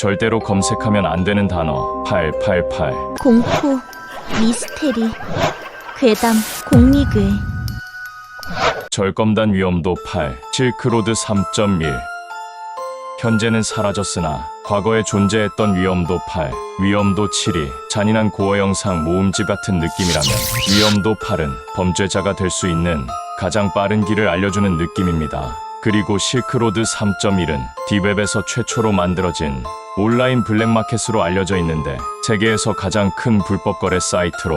절대로 검색하면 안 되는 단어 888. 공포, 미스테리, 괴담, 공미괴. 절검단 위험도 8. 실크로드 3.1. 현재는 사라졌으나 과거에 존재했던 위험도 8. 위험도 7이 잔인한 고어 영상 모음집 같은 느낌이라면 위험도 8은 범죄자가 될 수 있는 가장 빠른 길을 알려주는 느낌입니다. 그리고 실크로드 3.1은 딥웹에서 최초로 만들어진 온라인 블랙마켓으로 알려져 있는데 세계에서 가장 큰 불법 거래 사이트로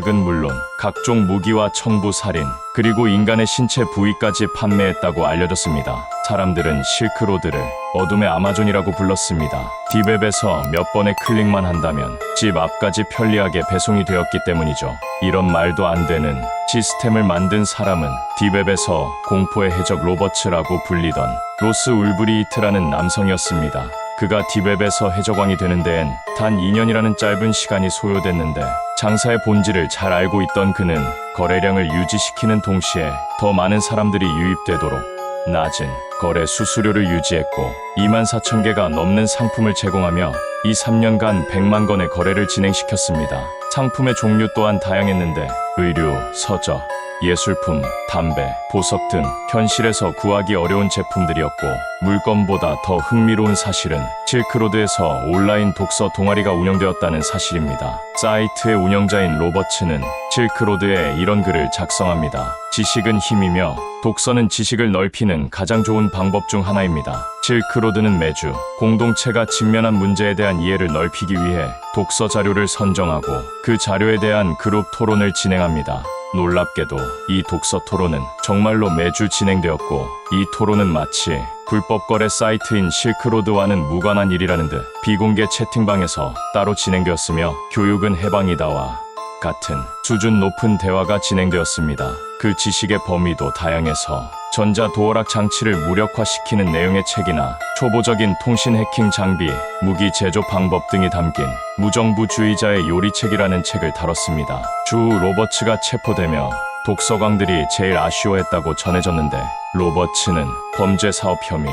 은 물론 각종 무기와 청부 살인 그리고 인간의 신체 부위까지 판매했다고 알려졌습니다. 사람들은 실크로드를 어둠의 아마존이라고 불렀습니다. 딥웹에서 몇 번의 클릭만 한다면 집 앞까지 편리하게 배송이 되었기 때문이죠. 이런 말도 안 되는 시스템을 만든 사람은 딥웹에서 공포의 해적 로버츠라고 불리던 로스 울브리히트라는 남성이었습니다. 그가 딥웹에서 해적왕이 되는 데엔 단 2년이라는 짧은 시간이 소요됐는데 장사의 본질을 잘 알고 있던 그는 거래량을 유지시키는 동시에 더 많은 사람들이 유입되도록 낮은 거래 수수료를 유지했고 24,000개가 넘는 상품을 제공하며 이 3년간 100만 건의 거래를 진행시켰습니다. 상품의 종류 또한 다양했는데 의류, 서적, 예술품, 담배, 보석 등 현실에서 구하기 어려운 제품들이었고 물건보다 더 흥미로운 사실은 실크로드에서 온라인 독서 동아리가 운영되었다는 사실입니다. 사이트의 운영자인 로버츠는 실크로드에 이런 글을 작성합니다. 지식은 힘이며 독서는 지식을 넓히는 가장 좋은 방법 중 하나입니다. 실크로드는 매주 공동체가 직면한 문제에 대한 이해를 넓히기 위해 독서 자료를 선정하고 그 자료에 대한 그룹 토론을 진행합니다. 놀랍게도 이 독서 토론은 정말로 매주 진행되었고 이 토론은 마치 불법 거래 사이트인 실크로드와는 무관한 일이라는 듯 비공개 채팅방에서 따로 진행되었으며 교육은 해방이다와 같은 수준 높은 대화가 진행되었습니다. 그 지식의 범위도 다양해서 전자 도어락 장치를 무력화시키는 내용의 책이나 초보적인 통신 해킹 장비, 무기 제조 방법 등이 담긴 무정부주의자의 요리책이라는 책을 다뤘습니다. 주 로버츠가 체포되며 독서광들이 제일 아쉬워했다고 전해졌는데 로버츠는 범죄 사업 혐의,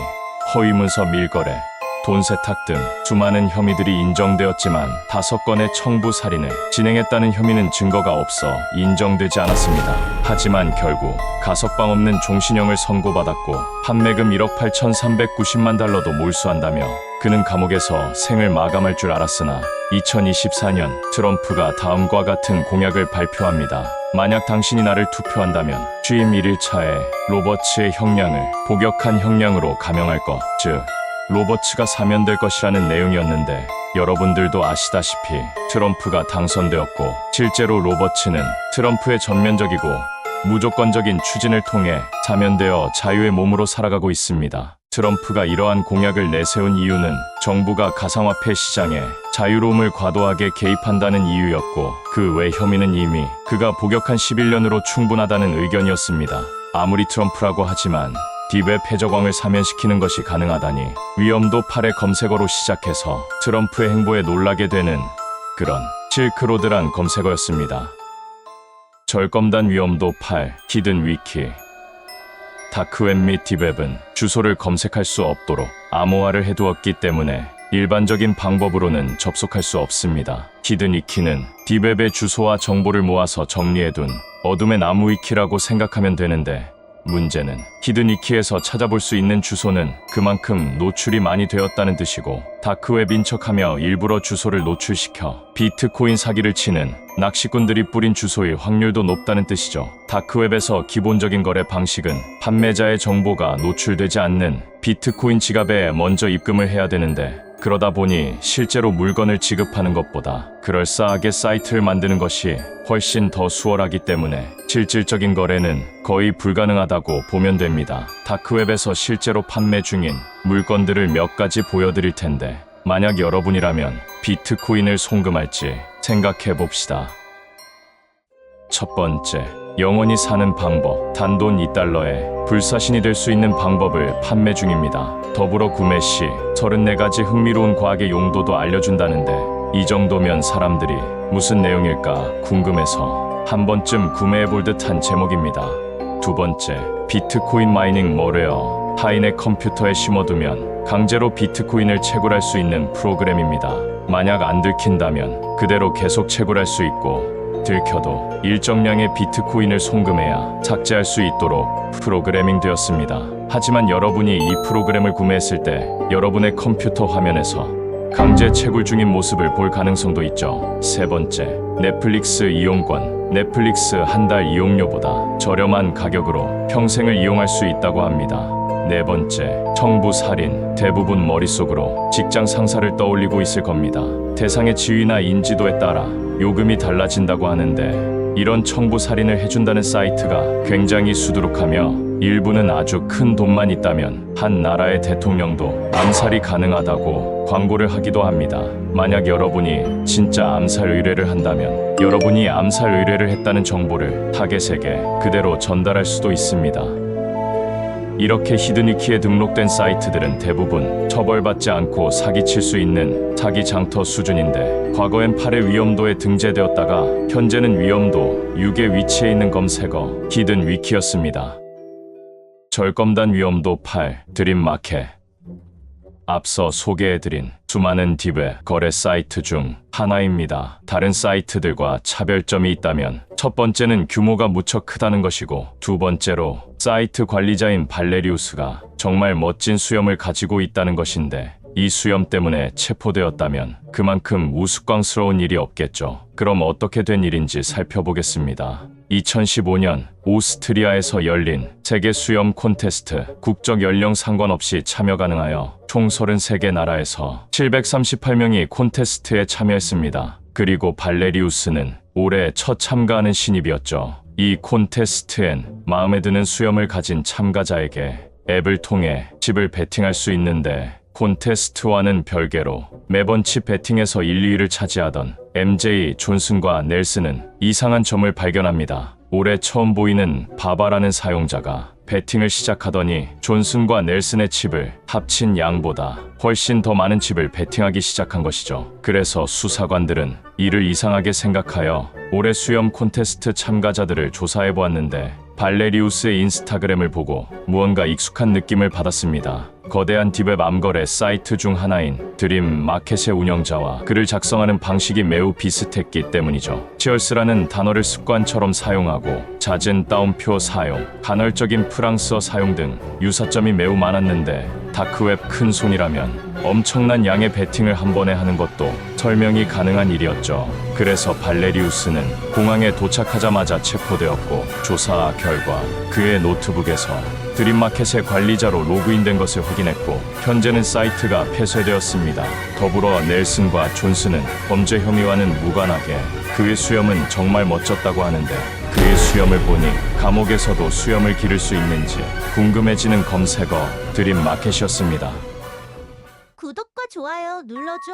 허위 문서 밀거래, 돈 세탁 등 수많은 혐의들이 인정되었지만 5건의 청부 살인을 진행했다는 혐의는 증거가 없어 인정되지 않았습니다. 하지만 결국 가석방 없는 종신형을 선고받았고 판매금 1억 8,390만 달러도 몰수한다며 그는 감옥에서 생을 마감할 줄 알았으나 2024년 트럼프가 다음과 같은 공약을 발표합니다. 만약 당신이 나를 투표한다면 취임 1일차에 로버츠의 형량을 복역한 형량으로 감형할 것, 즉 로버츠가 사면될 것이라는 내용이었는데 여러분들도 아시다시피 트럼프가 당선되었고 실제로 로버츠는 트럼프의 전면적이고 무조건적인 추진을 통해 사면되어 자유의 몸으로 살아가고 있습니다. 트럼프가 이러한 공약을 내세운 이유는 정부가 가상화폐 시장에 자유로움을 과도하게 개입한다는 이유였고 그 외 혐의는 이미 그가 복역한 11년으로 충분하다는 의견이었습니다. 아무리 트럼프라고 하지만 딥웹 해적왕을 사면시키는 것이 가능하다니 위험도 8의 검색어로 시작해서 트럼프의 행보에 놀라게 되는 그런 실크로드란 검색어였습니다. 절검단 위험도 8, 히든 위키. 다크웹 및 딥웹은 주소를 검색할 수 없도록 암호화를 해두었기 때문에 일반적인 방법으로는 접속할 수 없습니다. 히든 위키는 딥웹의 주소와 정보를 모아서 정리해둔 어둠의 나무 위키라고 생각하면 되는데 문제는 히든 위키에서 찾아볼 수 있는 주소는 그만큼 노출이 많이 되었다는 뜻이고 다크웹인 척하며 일부러 주소를 노출시켜 비트코인 사기를 치는 낚시꾼들이 뿌린 주소일 확률도 높다는 뜻이죠. 다크웹에서 기본적인 거래 방식은 판매자의 정보가 노출되지 않는 비트코인 지갑에 먼저 입금을 해야 되는데 그러다 보니 실제로 물건을 지급하는 것보다 그럴싸하게 사이트를 만드는 것이 훨씬 더 수월하기 때문에 실질적인 거래는 거의 불가능하다고 보면 됩니다. 다크웹에서 실제로 판매 중인 물건들을 몇 가지 보여드릴 텐데 만약 여러분이라면 비트코인을 송금할지 생각해 봅시다. 첫 번째, 영원히 사는 방법. 단돈 2달러에 불사신이 될 수 있는 방법을 판매 중입니다. 더불어 구매 시 34가지 흥미로운 과학의 용도도 알려준다는데 이 정도면 사람들이 무슨 내용일까 궁금해서 한 번쯤 구매해볼 듯한 제목입니다. 두 번째, 비트코인 마이닝 뭐래요? 타인의 컴퓨터에 심어두면 강제로 비트코인을 채굴할 수 있는 프로그램입니다. 만약 안 들킨다면 그대로 계속 채굴할 수 있고, 들켜도 일정량의 비트코인을 송금해야 삭제할 수 있도록 프로그래밍 되었습니다. 하지만 여러분이 이 프로그램을 구매했을 때 여러분의 컴퓨터 화면에서 강제 채굴 중인 모습을 볼 가능성도 있죠. 세 번째, 넷플릭스 이용권. 넷플릭스 한 달 이용료보다 저렴한 가격으로 평생을 이용할 수 있다고 합니다. 네 번째, 청부 살인. 대부분 머릿속으로 직장 상사를 떠올리고 있을 겁니다. 대상의 지위나 인지도에 따라 요금이 달라진다고 하는데, 이런 청부 살인을 해준다는 사이트가 굉장히 수두룩하며 일부는 아주 큰 돈만 있다면 한 나라의 대통령도 암살이 가능하다고 광고를 하기도 합니다. 만약 여러분이 진짜 암살 의뢰를 한다면 여러분이 암살 의뢰를 했다는 정보를 타겟에게 그대로 전달할 수도 있습니다. 이렇게 히든위키에 등록된 사이트들은 대부분 처벌받지 않고 사기칠 수 있는 사기 장터 수준인데, 과거엔 8의 위험도에 등재되었다가 현재는 위험도 6에 위치해 있는 검색어 히든위키였습니다. 절검단 위험도 8, 드림마켓. 앞서 소개해드린 수많은 딥의 거래 사이트 중 하나입니다. 다른 사이트들과 차별점이 있다면 첫 번째는 규모가 무척 크다는 것이고, 두 번째로 사이트 관리자인 발레리우스가 정말 멋진 수염을 가지고 있다는 것인데, 이 수염 때문에 체포되었다면 그만큼 우스꽝스러운 일이 없겠죠. 그럼 어떻게 된 일인지 살펴보겠습니다. 2015년 오스트리아에서 열린 세계 수염 콘테스트, 국적 연령 상관없이 참여 가능하여 총 33개 나라에서 738명이 콘테스트에 참여했습니다. 그리고 발레리우스는 올해 첫 참가하는 신입이었죠. 이 콘테스트엔 마음에 드는 수염을 가진 참가자에게 앱을 통해 칩을 베팅할 수 있는데, 콘테스트와는 별개로 매번 칩 베팅에서 1, 2위를 차지하던 MJ 존슨과 넬슨은 이상한 점을 발견합니다. 올해 처음 보이는 바바라는 사용자가 베팅을 시작하더니 존슨과 넬슨의 칩을 합친 양보다 훨씬 더 많은 칩을 베팅하기 시작한 것이죠. 그래서 수사관들은 이를 이상하게 생각하여 올해 수염 콘테스트 참가자들을 조사해 보았는데, 발레리우스의 인스타그램을 보고 무언가 익숙한 느낌을 받았습니다. 거대한 딥웹 암거래 사이트 중 하나인 드림마켓의 운영자와 글을 작성하는 방식이 매우 비슷했기 때문이죠. 치얼스라는 단어를 습관처럼 사용하고 잦은 따옴표 사용, 간헐적인 프랑스어 사용 등 유사점이 매우 많았는데, 다크웹 큰 손이라면 엄청난 양의 베팅을 한 번에 하는 것도 설명이 가능한 일이었죠. 그래서 발레리우스는 공항에 도착하자마자 체포되었고, 조사 결과 그의 노트북에서 드림마켓의 관리자로 로그인된 것을 확인했고, 현재는 사이트가 폐쇄되었습니다. 더불어 넬슨과 존슨은 범죄 혐의와는 무관하게 그의 수염은 정말 멋졌다고 하는데, 그의 수염을 보니 감옥에서도 수염을 기를 수 있는지 궁금해지는 검색어 드림마켓이었습니다. 구독과 좋아요 눌러줘.